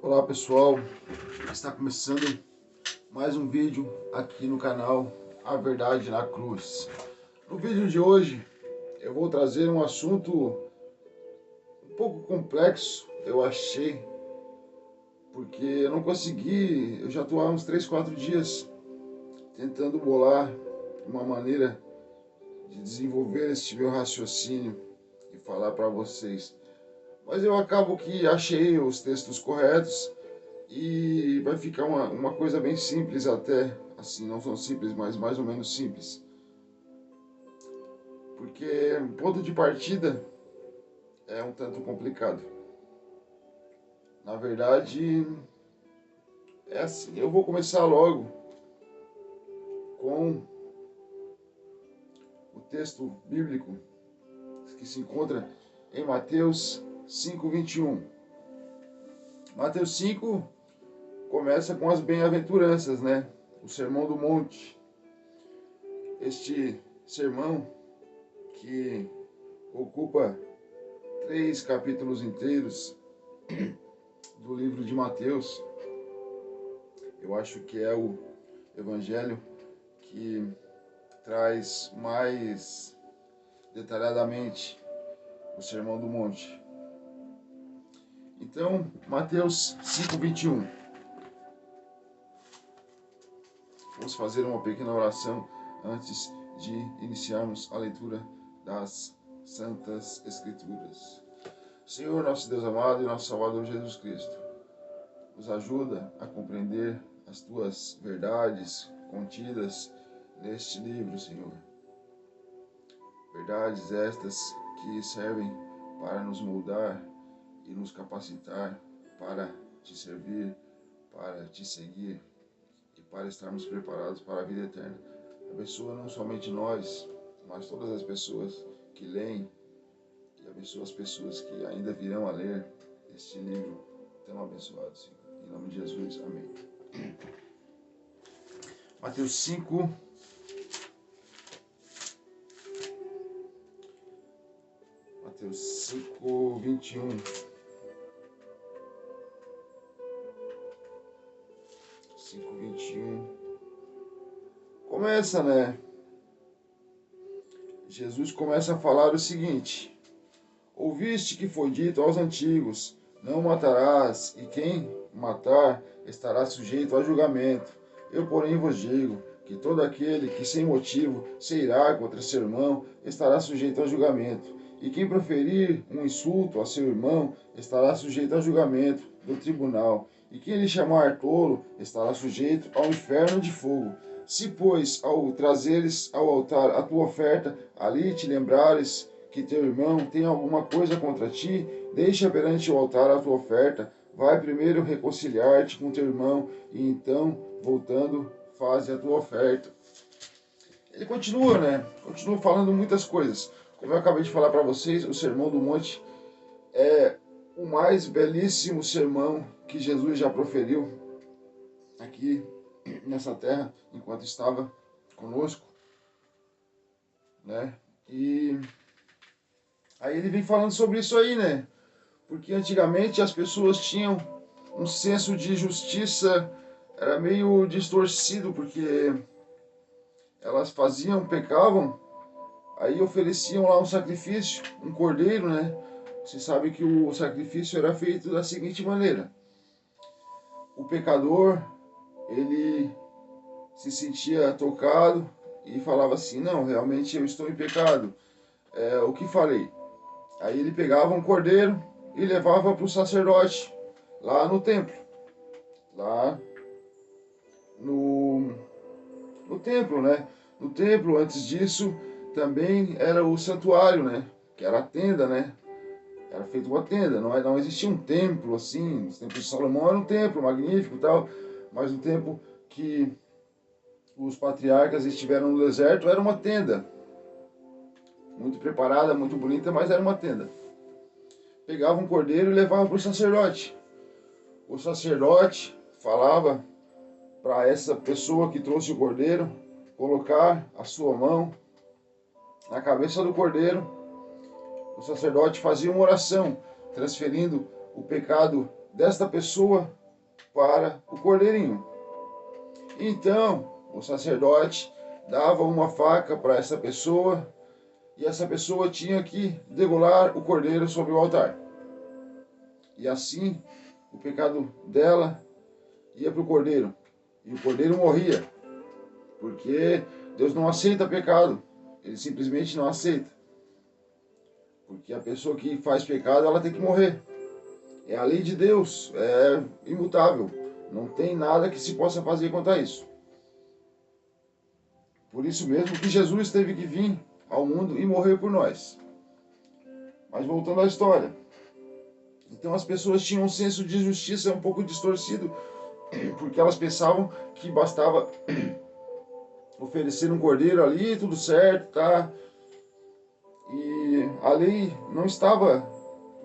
Olá pessoal, está começando mais um vídeo aqui no canal A Verdade na Cruz. No vídeo de hoje eu vou trazer um assunto um pouco complexo, eu achei, porque eu não consegui, eu já estou há uns 3, 4 dias tentando bolar uma maneira de desenvolver esse meu raciocínio e falar para vocês. Mas eu acabo que achei os textos corretos e vai ficar uma coisa bem simples até, assim, não tão simples, mas mais ou menos simples. Porque o ponto de partida é um tanto complicado. Na verdade, é assim, eu vou começar logo com o texto bíblico que se encontra em Mateus 5:21. Mateus 5 começa com as bem-aventuranças, né? O Sermão do Monte. Este sermão que ocupa 3 capítulos inteiros do livro de Mateus. Eu acho que é o evangelho que traz mais detalhadamente o Sermão do Monte. Então, Mateus 5:21. Vamos fazer uma pequena oração antes de iniciarmos a leitura das Santas Escrituras. Senhor, nosso Deus amado e nosso Salvador Jesus Cristo, nos ajuda a compreender as Tuas verdades contidas neste livro, Senhor. Verdades estas que servem para nos moldar e nos capacitar para Te servir, para Te seguir e para estarmos preparados para a vida eterna. Abençoa não somente nós, mas todas as pessoas que leem e abençoa as pessoas que ainda virão a ler este livro tão abençoado, Senhor. Em nome de Jesus, amém. Mateus 5, Mateus 5:21. Começa, né? Jesus começa a falar o seguinte: ouviste que foi dito aos antigos, não matarás, e quem matar estará sujeito a julgamento. Eu, porém, vos digo que todo aquele que sem motivo se irá contra seu irmão estará sujeito a julgamento. E quem proferir um insulto a seu irmão estará sujeito a julgamento do tribunal. E quem lhe chamar tolo estará sujeito ao inferno de fogo. Se, pois, ao trazeres ao altar a tua oferta, ali te lembrares que teu irmão tem alguma coisa contra ti, deixa perante o altar a tua oferta, vai primeiro reconciliar-te com teu irmão, e então, voltando, faze a tua oferta. Ele continua, né? Continua falando muitas coisas. Como eu acabei de falar para vocês, o Sermão do Monte é o mais belíssimo sermão que Jesus já proferiu aqui nessa terra, enquanto estava conosco, né? E aí ele vem falando sobre isso aí, né? Porque antigamente as pessoas tinham um senso de justiça, era meio distorcido, porque elas pecavam, aí ofereciam lá um sacrifício, um cordeiro, né? Você sabe que o sacrifício era feito da seguinte maneira: o pecador, ele se sentia tocado e falava assim: não, realmente eu estou em pecado, o que farei? Aí ele pegava um cordeiro e levava para o sacerdote lá no templo, lá no templo, né? No templo, antes disso, também era o santuário, né? Que era a tenda, né? Era feito uma tenda, não existia um templo assim. O templo de Salomão era um templo magnífico e tal, mas o templo que os patriarcas estiveram no deserto era uma tenda, muito preparada, muito bonita, mas era uma tenda. Pegava um cordeiro e levava para o sacerdote. O sacerdote falava para essa pessoa que trouxe o cordeiro colocar a sua mão na cabeça do cordeiro. O sacerdote fazia uma oração, transferindo o pecado desta pessoa para o cordeirinho. Então, o sacerdote dava uma faca para essa pessoa e essa pessoa tinha que degolar o cordeiro sobre o altar. E assim, o pecado dela ia para o cordeiro e o cordeiro morria, porque Deus não aceita pecado, Ele simplesmente não aceita. Porque a pessoa que faz pecado, ela tem que morrer. É a lei de Deus, é imutável. Não tem nada que se possa fazer contra isso. Por isso mesmo que Jesus teve que vir ao mundo e morrer por nós. Mas voltando à história. Então as pessoas tinham um senso de justiça um pouco distorcido, porque elas pensavam que bastava oferecer um cordeiro ali, tudo certo, tá? E a lei não estava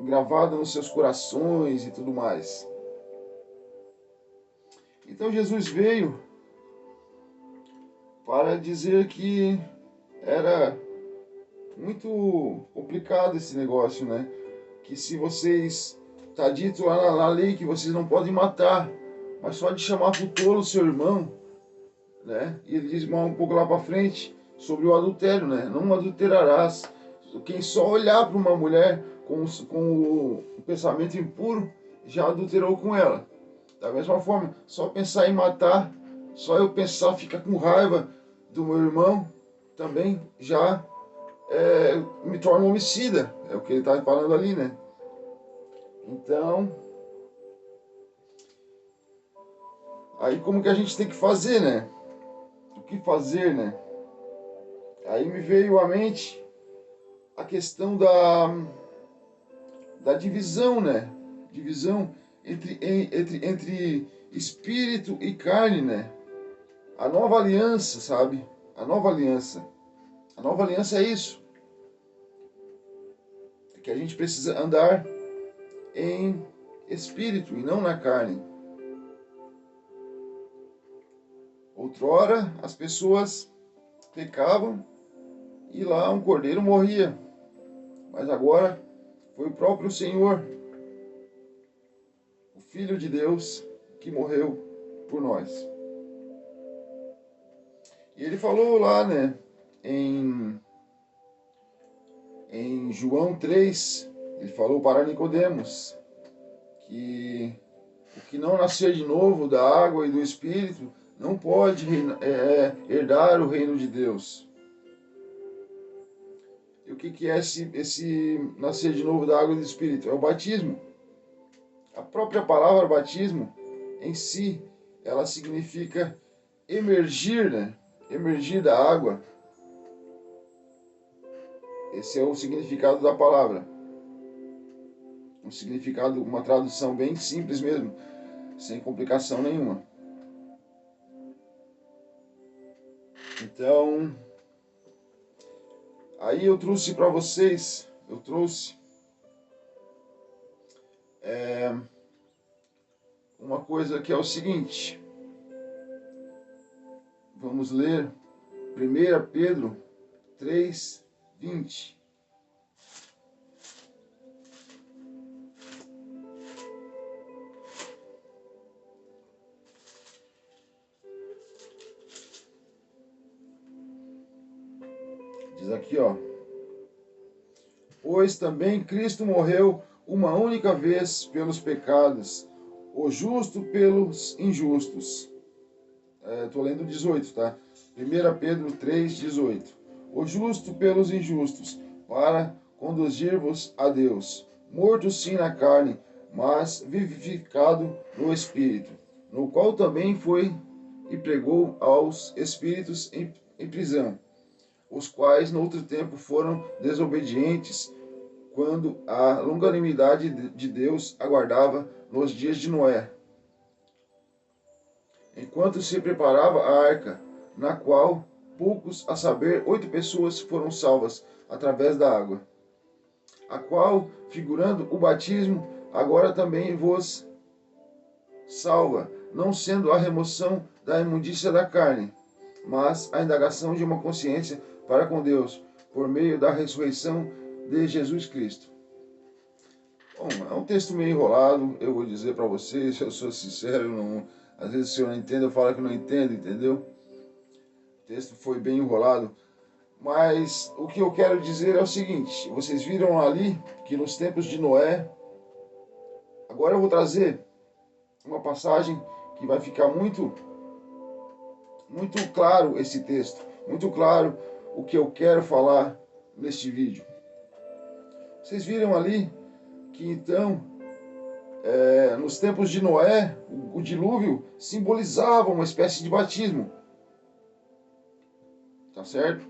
gravada nos seus corações e tudo mais. Então Jesus veio para dizer que era muito complicado esse negócio, né? Que se vocês, está dito lá na lei que vocês não podem matar, mas só de chamar pro tolo seu irmão, né? E ele diz um pouco lá para frente sobre o adultério, né? Não adulterarás. Quem só olhar para uma mulher com o pensamento impuro já adulterou com ela. Da mesma forma, só pensar em matar, só eu pensar, ficar com raiva do meu irmão, também já me torna um homicida. É o que ele está falando ali, né? Então, aí como que a gente tem que fazer, né? O que fazer, né? Aí me veio à mente a questão da divisão, né? Divisão entre espírito e carne, né? A nova aliança, sabe? A nova aliança. A nova aliança é isso. É que a gente precisa andar em espírito e não na carne. Outrora, as pessoas pecavam e lá um cordeiro morria. Mas agora foi o próprio Senhor, o Filho de Deus, que morreu por nós. E ele falou lá, né, em João 3, ele falou para Nicodemos que o que não nascer de novo da água e do Espírito não pode herdar o reino de Deus. E o que é esse nascer de novo da água e do Espírito? É o batismo. A própria palavra batismo, em si, ela significa emergir, né? Emergir da água. Esse é o significado da palavra. Um significado, uma tradução bem simples mesmo, sem complicação nenhuma. Então, aí eu trouxe para vocês, uma coisa que é o seguinte. Vamos ler 1 Pedro 3:20. Diz aqui, ó. Pois também Cristo morreu uma única vez pelos pecados, o justo pelos injustos. Estou lendo 18, tá? 1 Pedro 3:18. O justo pelos injustos, para conduzir-vos a Deus, morto sim na carne, mas vivificado no Espírito, no qual também foi e pregou aos espíritos em prisão, os quais no outro tempo foram desobedientes, quando a longanimidade de Deus aguardava nos dias de Noé, enquanto se preparava a arca, na qual poucos, a saber, 8 pessoas foram salvas através da água, a qual, figurando o batismo, agora também vos salva, não sendo a remoção da imundícia da carne, mas a indagação de uma consciência para com Deus, por meio da ressurreição de Jesus Cristo. Bom, é um texto meio enrolado, eu vou dizer para vocês, eu sou sincero, não, às vezes o senhor não entende, eu falo que não entendo, entendeu? O texto foi bem enrolado, mas o que eu quero dizer é o seguinte, vocês viram ali que nos tempos de Noé, agora eu vou trazer uma passagem que vai ficar muito claro esse texto, muito claro o que eu quero falar neste vídeo. Vocês viram ali que então, nos tempos de Noé, o dilúvio simbolizava uma espécie de batismo, tá certo?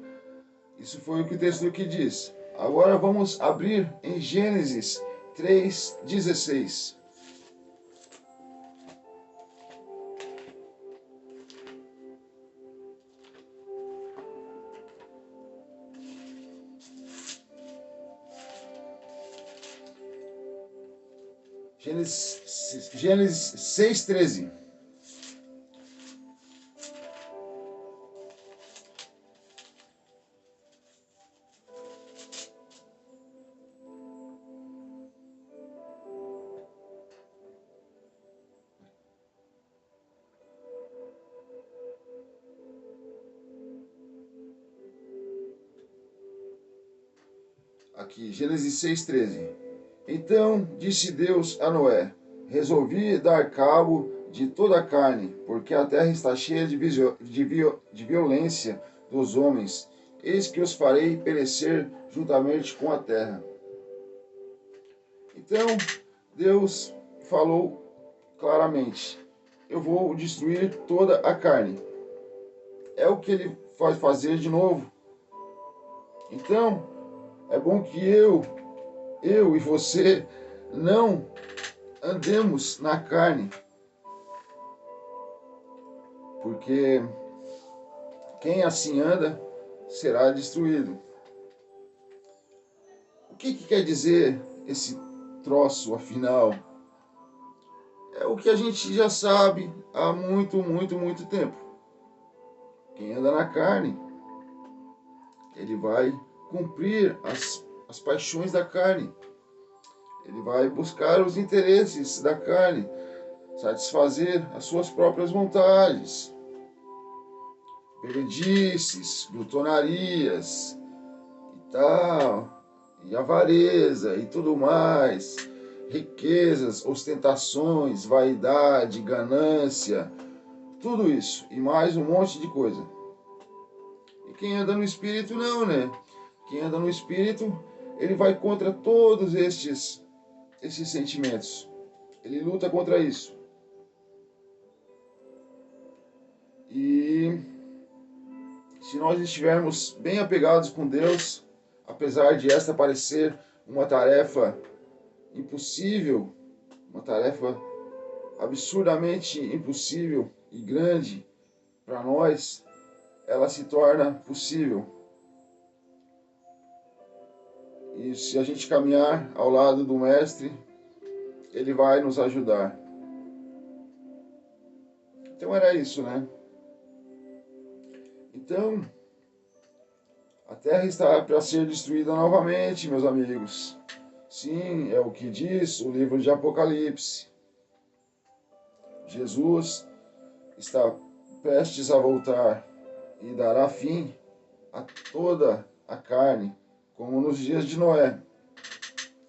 Isso foi o que o texto aqui diz. Agora vamos abrir em Gênesis 3:16. Gênesis 6:13. Aqui, Gênesis 6:13. Então disse Deus a Noé: resolvi dar cabo de toda a carne, porque a terra está cheia de violência dos homens. Eis que os farei perecer juntamente com a terra. Então Deus falou claramente: eu vou destruir toda a carne. É o que ele vai fazer de novo. Então, é bom que eu e você não andemos na carne, porque quem assim anda será destruído. O que quer dizer esse troço, afinal? É o que a gente já sabe há muito tempo. Quem anda na carne, ele vai cumprir as paixões da carne. Ele vai buscar os interesses da carne, satisfazer as suas próprias vontades, bebedices, glutonarias e tal, e avareza e tudo mais, riquezas, ostentações, vaidade, ganância, tudo isso e mais um monte de coisa. E quem anda no Espírito não, né? Quem anda no Espírito, ele vai contra todos esses sentimentos. Ele luta contra isso. E se nós estivermos bem apegados com Deus, apesar de esta parecer uma tarefa impossível, uma tarefa absurdamente impossível e grande para nós, ela se torna possível. E se a gente caminhar ao lado do Mestre, ele vai nos ajudar. Então era isso, né? Então, a terra está para ser destruída novamente, meus amigos. Sim, é o que diz o livro de Apocalipse. Jesus está prestes a voltar e dará fim a toda a carne, como nos dias de Noé.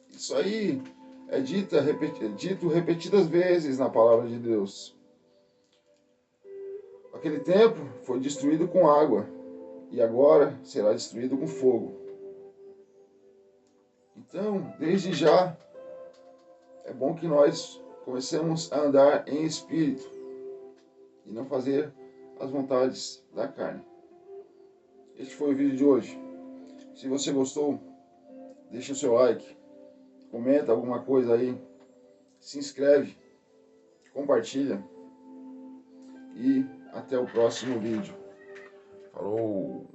Isso aí é dito repetidas vezes na palavra de Deus. Aquele templo foi destruído com água e agora será destruído com fogo. Então, desde já, é bom que nós comecemos a andar em espírito e não fazer as vontades da carne. Este foi o vídeo de hoje. Se você gostou, deixa o seu like, comenta alguma coisa aí, se inscreve, compartilha e até o próximo vídeo. Falou!